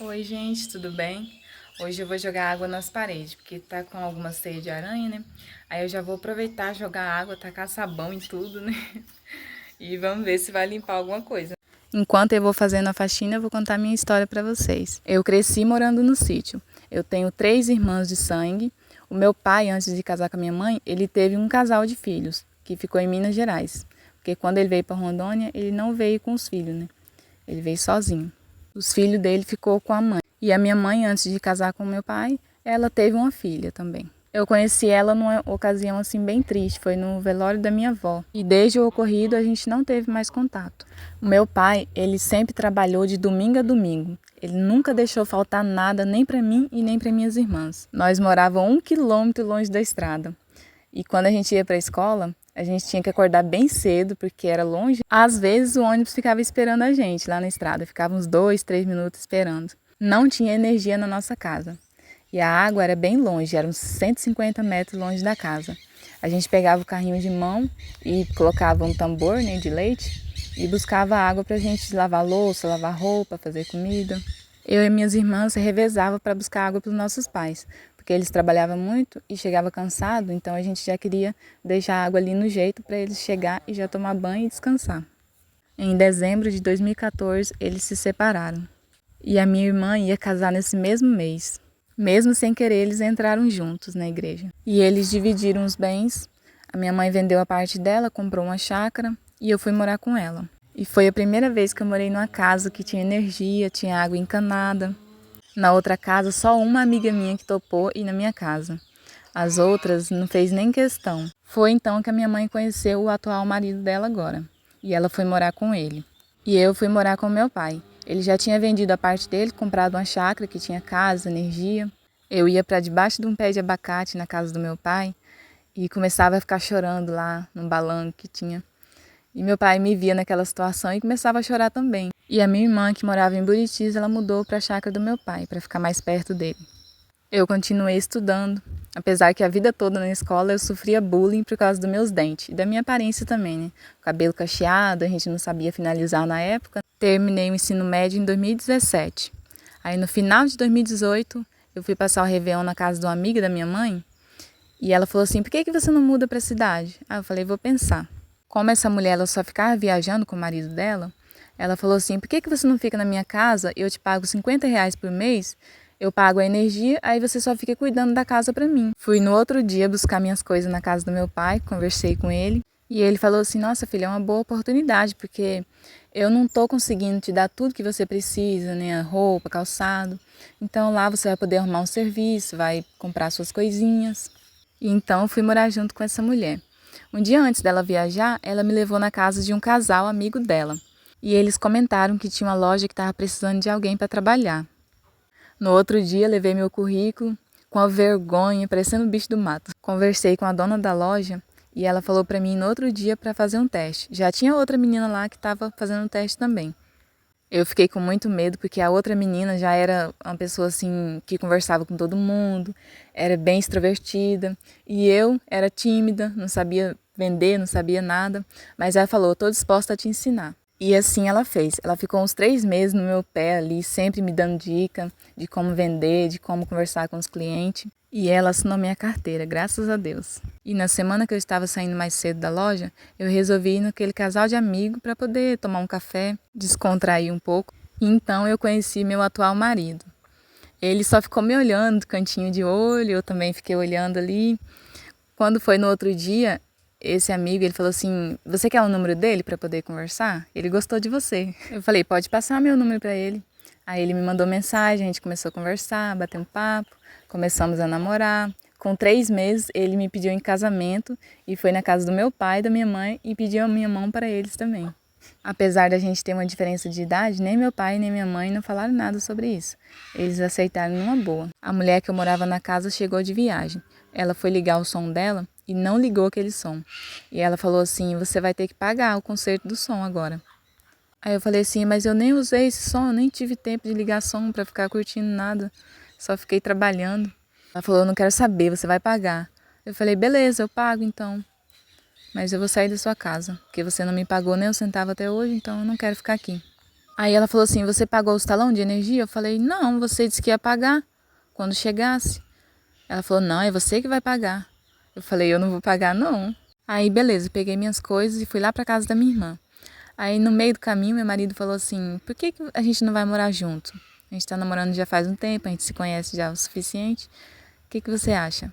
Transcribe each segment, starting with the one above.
Oi, gente, tudo bem? Hoje eu vou jogar água nas paredes, porque tá com algumas teias de aranha, né? Aí eu já vou aproveitar, jogar água, tacar sabão em tudo, né? E vamos ver se vai limpar alguma coisa. Enquanto eu vou fazendo a faxina, eu vou contar minha história pra vocês. Eu cresci morando no sítio. Eu tenho 3 irmãs de sangue. O meu pai, antes de casar com a minha mãe, ele teve um casal de filhos, que ficou em Minas Gerais. Porque quando ele veio para Rondônia, ele não veio com os filhos, né? Ele veio sozinho. Os filhos dele ficou com a mãe. E a minha mãe, antes de casar com meu pai, ela teve uma filha também. Eu conheci ela numa ocasião assim bem triste, foi no velório da minha avó. E desde o ocorrido a gente não teve mais contato. O meu pai, ele sempre trabalhou de domingo a domingo. Ele nunca deixou faltar nada nem para mim e nem para minhas irmãs. Nós morávamos 1 quilômetro longe da estrada. E quando a gente ia para a escola, a gente tinha que acordar bem cedo, porque era longe. Às vezes o ônibus ficava esperando a gente lá na estrada, ficava uns 2, 3 minutos esperando. Não tinha energia na nossa casa. E a água era bem longe, era uns 150 metros longe da casa. A gente pegava o carrinho de mão e colocava um tambor, né, de leite e buscava água para a gente lavar louça, lavar roupa, fazer comida. Eu e minhas irmãs revezava para buscar água para os nossos pais, porque eles trabalhavam muito e chegava cansado, então a gente já queria deixar a água ali no jeito para eles chegar e já tomar banho e descansar. Em dezembro de 2014, eles se separaram. E a minha irmã ia casar nesse mesmo mês. Mesmo sem querer, eles entraram juntos na igreja. E eles dividiram os bens. A minha mãe vendeu a parte dela, comprou uma chácara e eu fui morar com ela. E foi a primeira vez que eu morei numa casa que tinha energia, tinha água encanada. Na outra casa, só uma amiga minha que topou ir na minha casa. As outras não fez nem questão. Foi então que a minha mãe conheceu o atual marido dela agora. E ela foi morar com ele. E eu fui morar com meu pai. Ele já tinha vendido a parte dele, comprado uma chácara que tinha casa, energia. Eu ia para debaixo de um pé de abacate na casa do meu pai e começava a ficar chorando lá num balanço que tinha. E meu pai me via naquela situação e começava a chorar também. E a minha irmã, que morava em Buritis, ela mudou para a chácara do meu pai, para ficar mais perto dele. Eu continuei estudando, apesar que a vida toda na escola eu sofria bullying por causa dos meus dentes e da minha aparência também, né? O cabelo cacheado, a gente não sabia finalizar na época. Terminei o ensino médio em 2017. Aí no final de 2018, eu fui passar o Réveillon na casa de uma amiga da minha mãe e ela falou assim: por que você não muda para a cidade? Aí eu falei: vou pensar. Como essa mulher ela só ficava viajando com o marido dela, ela falou assim: por que você não fica na minha casa? Eu te pago R$ 50 por mês, eu pago a energia, aí você só fica cuidando da casa para mim. Fui no outro dia buscar minhas coisas na casa do meu pai, conversei com ele, e ele falou assim: nossa filha, é uma boa oportunidade, porque eu não estou conseguindo te dar tudo que você precisa, né? Roupa, calçado. Então lá você vai poder arrumar um serviço, vai comprar suas coisinhas. E então eu fui morar junto com essa mulher. Um dia antes dela viajar, ela me levou na casa de um casal amigo dela. E eles comentaram que tinha uma loja que estava precisando de alguém para trabalhar. No outro dia, levei meu currículo com a vergonha, parecendo um bicho do mato. Conversei com a dona da loja e ela falou para mim no outro dia para fazer um teste. Já tinha outra menina lá que estava fazendo um teste também. Eu fiquei com muito medo porque a outra menina já era uma pessoa assim que conversava com todo mundo, era bem extrovertida e eu era tímida, não sabia vender, não sabia nada, mas ela falou: "Tô disposta a te ensinar". E assim ela fez. Ela ficou uns 3 meses no meu pé ali, sempre me dando dica de como vender, de como conversar com os clientes. E ela assinou minha carteira, graças a Deus. E na semana que eu estava saindo mais cedo da loja, eu resolvi ir naquele casal de amigos para poder tomar um café, descontrair um pouco. E então eu conheci meu atual marido. Ele só ficou me olhando do cantinho de olho, eu também fiquei olhando ali. Quando foi no outro dia, esse amigo, ele falou assim: você quer o número dele para poder conversar? Ele gostou de você. Eu falei: pode passar meu número para ele. Aí ele me mandou mensagem, a gente começou a conversar, bater um papo, começamos a namorar. Com 3 meses, ele me pediu em casamento e foi na casa do meu pai e da minha mãe e pediu a minha mão para eles também. Apesar da gente ter uma diferença de idade, nem meu pai nem minha mãe não falaram nada sobre isso. Eles aceitaram numa boa. A mulher que eu morava na casa chegou de viagem. Ela foi ligar o som dela e não ligou aquele som. E ela falou assim: você vai ter que pagar o conserto do som agora. Aí eu falei assim: mas eu nem usei esse som, eu nem tive tempo de ligar som para ficar curtindo nada. Só fiquei trabalhando. Ela falou: eu não quero saber, você vai pagar. Eu falei: beleza, eu pago então. Mas eu vou sair da sua casa, porque você não me pagou nem um centavo até hoje, então eu não quero ficar aqui. Aí ela falou assim, você pagou os talão de energia? Eu falei, não, você disse que ia pagar quando chegasse. Ela falou, não, é você que vai pagar. Eu falei, eu não vou pagar não. Aí beleza, peguei minhas coisas e fui lá pra casa da minha irmã. Aí no meio do caminho meu marido falou assim, por que a gente não vai morar junto? A gente tá namorando já faz um tempo, a gente se conhece já o suficiente. O que você acha?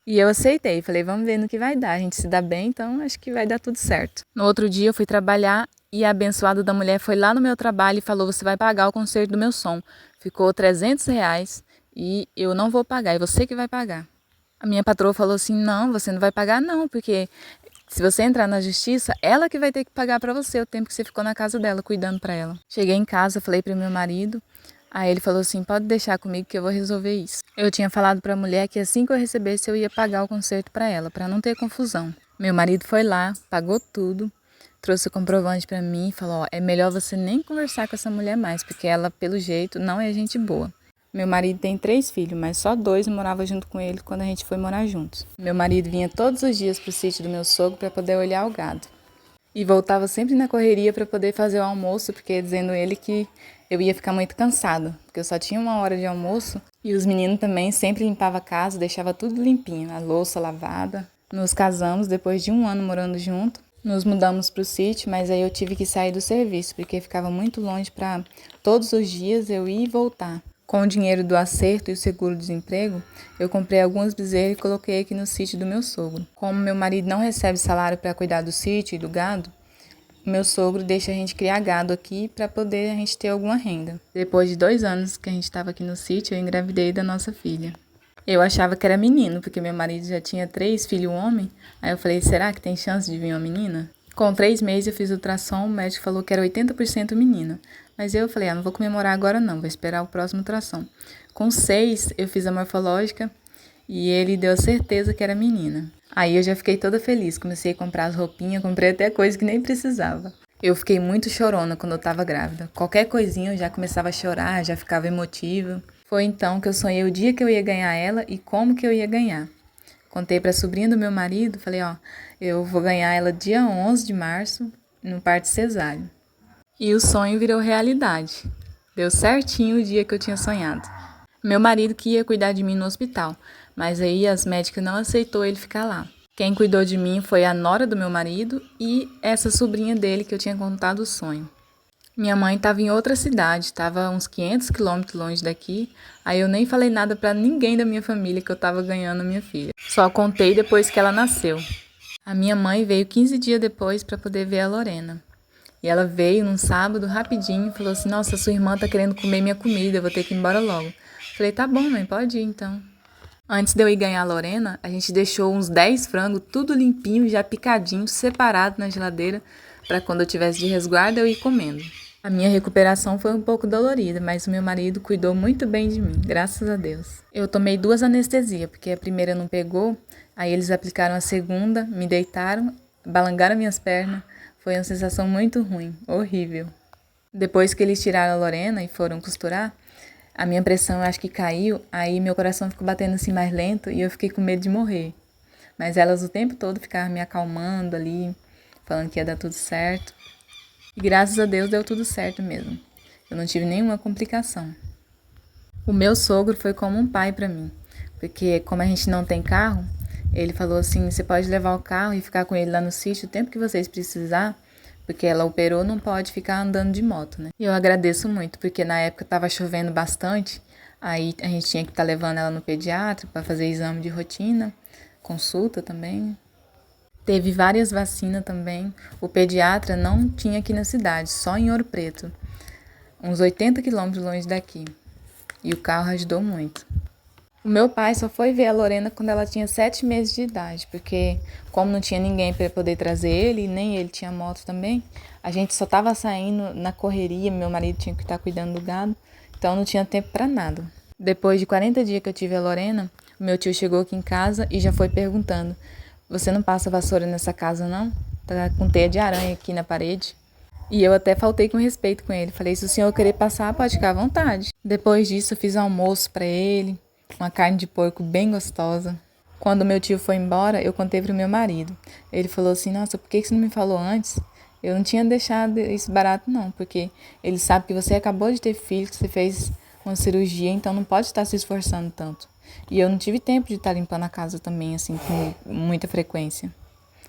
E eu aceitei, falei, vamos ver no que vai dar. A gente se dá bem, então acho que vai dar tudo certo. No outro dia eu fui trabalhar e a abençoada da mulher foi lá no meu trabalho e falou, você vai pagar o conserto do meu som. Ficou R$ 300 e eu não vou pagar, é você que vai pagar. A minha patroa falou assim, não, você não vai pagar não, porque se você entrar na justiça, ela que vai ter que pagar pra você o tempo que você ficou na casa dela, cuidando pra ela. Cheguei em casa, falei pro meu marido, aí ele falou assim, pode deixar comigo que eu vou resolver isso. Eu tinha falado pra mulher que assim que eu recebesse eu ia pagar o conserto pra ela, pra não ter confusão. Meu marido foi lá, pagou tudo, trouxe o comprovante pra mim e falou, ó, é melhor você nem conversar com essa mulher mais, porque ela, pelo jeito, não é gente boa. Meu marido tem 3 filhos, mas só 2 moravam junto com ele quando a gente foi morar juntos. Meu marido vinha todos os dias pro sítio do meu sogro para poder olhar o gado. E voltava sempre na correria para poder fazer o almoço, porque dizendo ele que eu ia ficar muito cansada, porque eu só tinha 1 hora de almoço. E os meninos também sempre limpavam a casa, deixava tudo limpinho, a louça lavada. Nos casamos depois de 1 ano morando junto. Nos mudamos pro sítio, mas aí eu tive que sair do serviço, porque ficava muito longe para todos os dias eu ir e voltar. Com o dinheiro do acerto e o seguro-desemprego, eu comprei algumas bezerras e coloquei aqui no sítio do meu sogro. Como meu marido não recebe salário para cuidar do sítio e do gado, o meu sogro deixa a gente criar gado aqui para poder a gente ter alguma renda. Depois de 2 anos que a gente estava aqui no sítio, eu engravidei da nossa filha. Eu achava que era menino, porque meu marido já tinha 3 filhos homem. Aí eu falei, será que tem chance de vir uma menina? Com 3 meses eu fiz ultrassom, o médico falou que era 80% menina. Mas eu falei, não vou comemorar agora não, vou esperar o próximo ultrassom. Com 6 eu fiz a morfológica e ele deu certeza que era menina. Aí eu já fiquei toda feliz, comecei a comprar as roupinhas, comprei até coisa que nem precisava. Eu fiquei muito chorona quando eu tava grávida. Qualquer coisinha eu já começava a chorar, já ficava emotiva. Foi então que eu sonhei o dia que eu ia ganhar ela e como que eu ia ganhar. Contei para a sobrinha do meu marido, falei, eu vou ganhar ela dia 11 de março, no parto cesáreo. E o sonho virou realidade. Deu certinho o dia que eu tinha sonhado. Meu marido que ia cuidar de mim no hospital, mas aí as médicas não aceitou ele ficar lá. Quem cuidou de mim foi a nora do meu marido e essa sobrinha dele que eu tinha contado o sonho. Minha mãe estava em outra cidade, estava uns 500 quilômetros longe daqui, aí eu nem falei nada para ninguém da minha família que eu estava ganhando a minha filha. Só contei depois que ela nasceu. A minha mãe veio 15 dias depois para poder ver a Lorena. E ela veio num sábado rapidinho e falou assim, nossa, sua irmã tá querendo comer minha comida, eu vou ter que ir embora logo. Falei, tá bom, mãe, pode ir então. Antes de eu ir ganhar a Lorena, a gente deixou uns 10 frangos, tudo limpinho, já picadinho, separado na geladeira, para quando eu tivesse de resguardo eu ir comendo. A minha recuperação foi um pouco dolorida, mas o meu marido cuidou muito bem de mim, graças a Deus. Eu tomei 2 anestesias, porque a primeira não pegou, aí eles aplicaram a segunda, me deitaram, balangaram minhas pernas. Foi uma sensação muito ruim, horrível. Depois que eles tiraram a Lorena e foram costurar, a minha pressão eu acho que caiu, aí meu coração ficou batendo assim mais lento e eu fiquei com medo de morrer. Mas elas o tempo todo ficavam me acalmando ali, falando que ia dar tudo certo. E graças a Deus deu tudo certo mesmo. Eu não tive nenhuma complicação. O meu sogro foi como um pai para mim, porque como a gente não tem carro, ele falou assim, você pode levar o carro e ficar com ele lá no sítio o tempo que vocês precisar, porque ela operou, não pode ficar andando de moto, né? E eu agradeço muito, porque na época estava chovendo bastante, aí a gente tinha que estar levando ela no pediatra para fazer exame de rotina, consulta também. Teve várias vacinas também. O pediatra não tinha aqui na cidade, só em Ouro Preto, uns 80 quilômetros longe daqui. E o carro ajudou muito. O meu pai só foi ver a Lorena quando ela tinha 7 meses de idade, porque como não tinha ninguém para poder trazer ele, e nem ele tinha moto também, a gente só estava saindo na correria, meu marido tinha que estar cuidando do gado, então não tinha tempo para nada. Depois de 40 dias que eu tive a Lorena, o meu tio chegou aqui em casa e já foi perguntando, você não passa vassoura nessa casa não? Tá com teia de aranha aqui na parede. E eu até faltei com respeito com ele. Falei, se o senhor querer passar, pode ficar à vontade. Depois disso, eu fiz almoço para ele, uma carne de porco bem gostosa. Quando meu tio foi embora, eu contei pro meu marido. Ele falou assim, nossa, por que você não me falou antes? Eu não tinha deixado isso barato não, porque ele sabe que você acabou de ter filho, que você fez uma cirurgia, então não pode estar se esforçando tanto. E eu não tive tempo de estar limpando a casa também, assim, com muita frequência.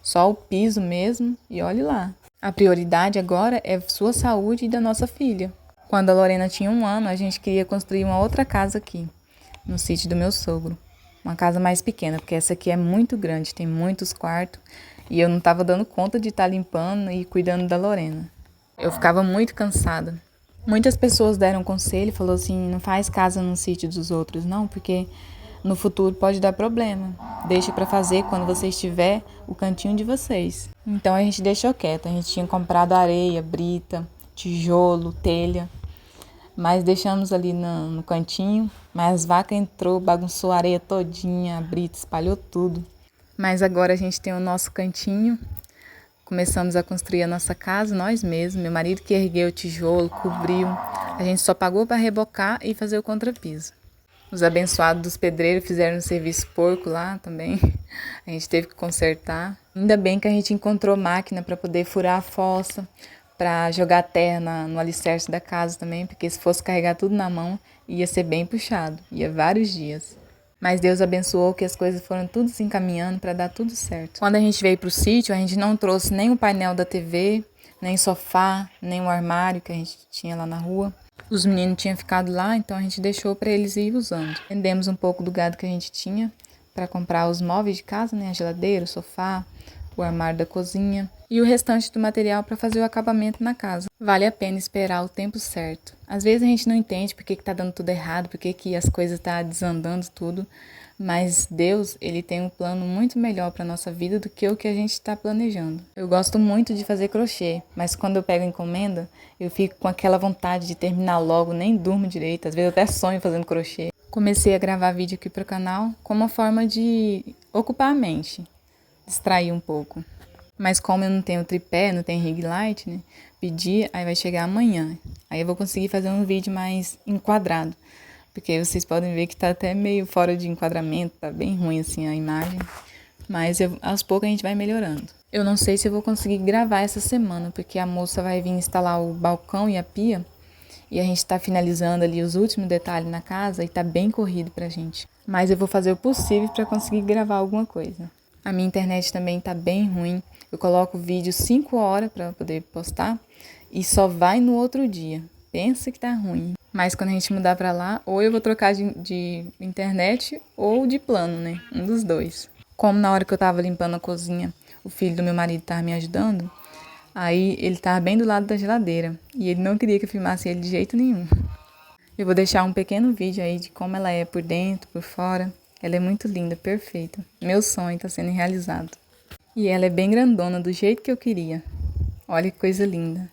Só o piso mesmo e olhe lá. A prioridade agora é sua saúde e da nossa filha. Quando a Lorena tinha 1 ano, a gente queria construir uma outra casa aqui, no sítio do meu sogro. Uma casa mais pequena, porque essa aqui é muito grande, tem muitos quartos. E eu não estava dando conta de estar limpando e cuidando da Lorena. Eu ficava muito cansada. Muitas pessoas deram conselho, falou assim, não faz casa no sítio dos outros, não, porque no futuro pode dar problema. Deixa para fazer quando vocês tiver o cantinho de vocês. Então a gente deixou quieto. A gente tinha comprado areia, brita, tijolo, telha. Mas deixamos ali no cantinho. Mas as vacas entrou, bagunçou a areia todinha, a brita espalhou tudo. Mas agora a gente tem o nosso cantinho. Começamos a construir a nossa casa nós mesmos. Meu marido que ergueu o tijolo, cobriu. A gente só pagou para rebocar e fazer o contrapiso. Os abençoados dos pedreiros fizeram um serviço porco lá também. A gente teve que consertar. Ainda bem que a gente encontrou máquina para poder furar a fossa, para jogar terra no alicerce da casa também, porque se fosse carregar tudo na mão, ia ser bem puxado, ia vários dias. Mas Deus abençoou que as coisas foram tudo se encaminhando para dar tudo certo. Quando a gente veio para o sítio, a gente não trouxe nem o painel da TV, nem sofá, nem o armário que a gente tinha lá na rua. Os meninos tinham ficado lá, então a gente deixou para eles ir usando. Vendemos um pouco do gado que a gente tinha para comprar os móveis de casa, né? A geladeira, o sofá, o armário da cozinha e o restante do material para fazer o acabamento na casa. Vale a pena esperar o tempo certo. Às vezes a gente não entende por que tá dando tudo errado, por que as coisas tá desandando tudo, mas Deus, ele tem um plano muito melhor para nossa vida do que o que a gente está planejando. Eu gosto muito de fazer crochê, mas quando eu pego encomenda, eu fico com aquela vontade de terminar logo, nem durmo direito, às vezes eu até sonho fazendo crochê. Comecei a gravar vídeo aqui pro canal como uma forma de ocupar a mente, distrair um pouco. Mas como eu não tenho tripé, não tenho ring light, né? Pedi, aí vai chegar amanhã. Aí eu vou conseguir fazer um vídeo mais enquadrado. Porque aí vocês podem ver que tá até meio fora de enquadramento, tá bem ruim assim a imagem. Mas aos poucos a gente vai melhorando. Eu não sei se eu vou conseguir gravar essa semana, porque a moça vai vir instalar o balcão e a pia. E a gente tá finalizando ali os últimos detalhes na casa e tá bem corrido pra gente. Mas eu vou fazer o possível para conseguir gravar alguma coisa. A minha internet também tá bem ruim. Eu coloco o vídeo 5 horas para poder postar e só vai no outro dia. Pensa que tá ruim. Mas quando a gente mudar para lá, ou eu vou trocar de internet ou de plano, né? Um dos dois. Como na hora que eu tava limpando a cozinha, o filho do meu marido tava me ajudando, aí ele tava bem do lado da geladeira e ele não queria que eu filmasse ele de jeito nenhum. Eu vou deixar um pequeno vídeo aí de como ela é por dentro, por fora. Ela é muito linda, perfeita. Meu sonho está sendo realizado. E ela é bem grandona, do jeito que eu queria. Olha que coisa linda.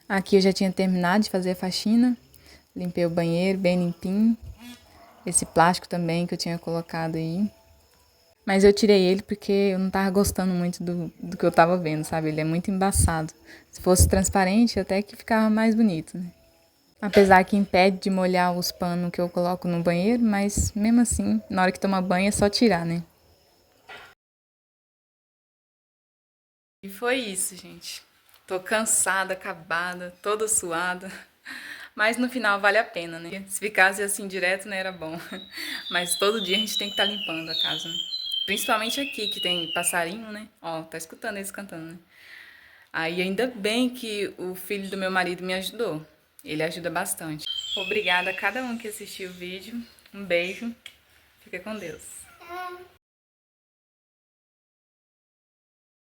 Aqui eu já tinha terminado de fazer a faxina. Limpei o banheiro bem limpinho. Esse plástico também que eu tinha colocado aí. Mas eu tirei ele porque eu não tava gostando muito do que eu tava vendo, sabe? Ele é muito embaçado. Se fosse transparente, até que ficava mais bonito, né? Apesar que impede de molhar os panos que eu coloco no banheiro, mas mesmo assim, na hora que toma banho é só tirar, né? E foi isso, gente. Tô cansada, acabada, toda suada. Mas no final vale a pena, né? Se ficasse assim direto, não era bom. Mas todo dia a gente tem que estar limpando a casa, né? Principalmente aqui, que tem passarinho, né? Ó, tá escutando eles cantando, né? Aí ainda bem que o filho do meu marido me ajudou. Ele ajuda bastante. Obrigada a cada um que assistiu o vídeo. Um beijo. Fica com Deus.